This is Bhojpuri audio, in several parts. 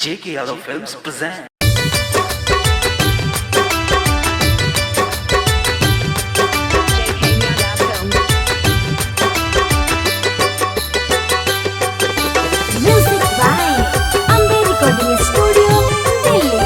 J.K. Yadav Films present. Music by Ambe Recording Studio, Delhi.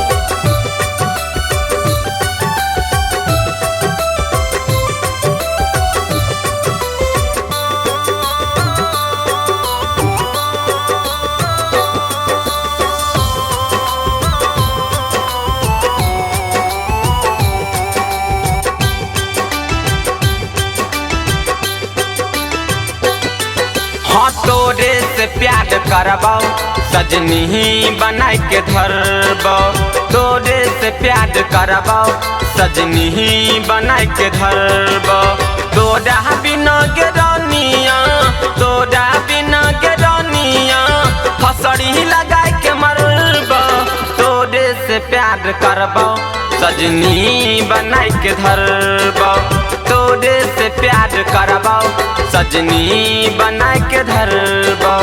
हाँ तोरे से प्यार करबो सजनी बनाई के धरबो, तोरे से प्यार करबो सजनी बनाई के धरबो। तोरा बिना के रानिया, तोरा बिना के रानिया फसड़ी लगाई के मरबो। तोरे से प्यार करबो सजनी बनाई के धरबो, तोरे से प्यार करबो सजनी बनाई के धरबो।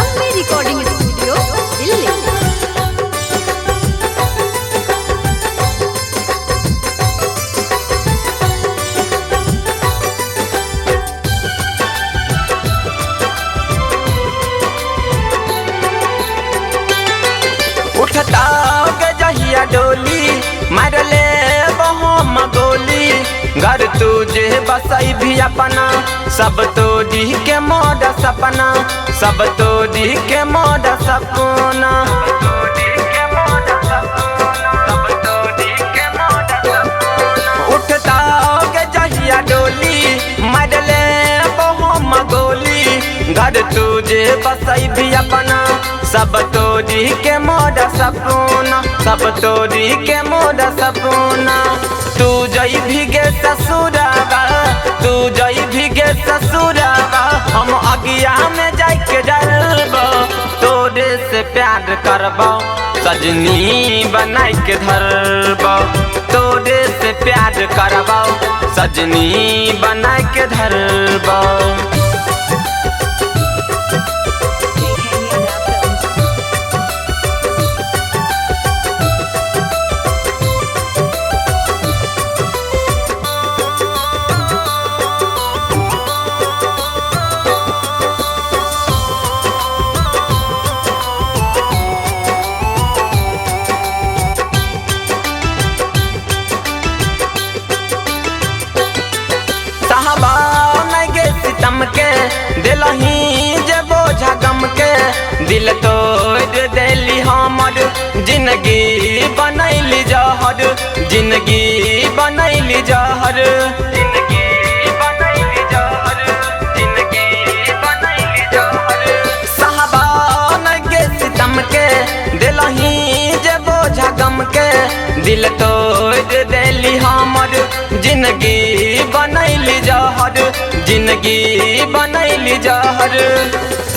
Ambe Recording Studio, Delhi. उठता के जहिया डोली मारले बहुम गोली, घर तुझे बसई भी अपना सब तोड़ी के मोड़ सपना, सब तोड़ी के मोड़ सपना। उठता के जहिया डोली मारले बहुम गोली, घर तुझे बसई भी अपना सब तोड़ी के मोड़ सपना, सब तोड़ी के मोड़ सपना। तू जई भीगे ससुरावा, तू जई भीगे ससुरावा, हम अगिया में जाई के डरबो। तोरे से प्यार करबो सजनी बनाई के धरबो, तोरे से प्यार करबो सजनी बनाई के धरबो। साहबा नहीं गे सितम के दिलही जे बोझा गम के, दिल तोड़ देली हमर जिंदगी बनैली जहर, जिंदगी बनैली जहर, जिंदगी बनैली जहर, जिंदगी बनैली जहर। साहबा नहीं गे सितम के दिलही जे बोझा गम के, दिल तोड़ देली हमर जिंदगी बनैली जहर, जिंदगी बनैली जहर।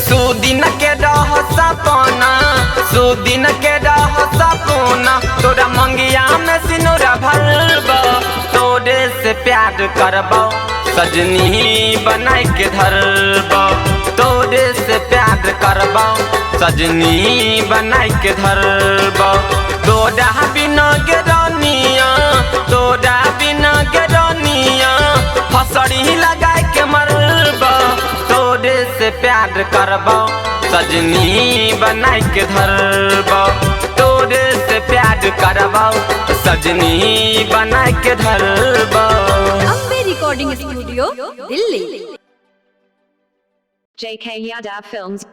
सुदिन के रह सपना, सुदिन के रह सपना, तोरा मंगिया में सिनुरा भरबो। तोरे से प्यार करबो सजनी बनाई के धरबो, तोरे से प्यार करबो सजनी बनाई के धरबो। तोरा बिना के रानिया, तोरा बिना के रानिया फसड़ी लगाई के मरबो। तोरे से प्यार करबो सजनी बनाई के धरबो, तोरे से प्यार करबो सजनी बनाई के धरबो। Ambe Recording Studio, Delhi. J.K. Yadav Films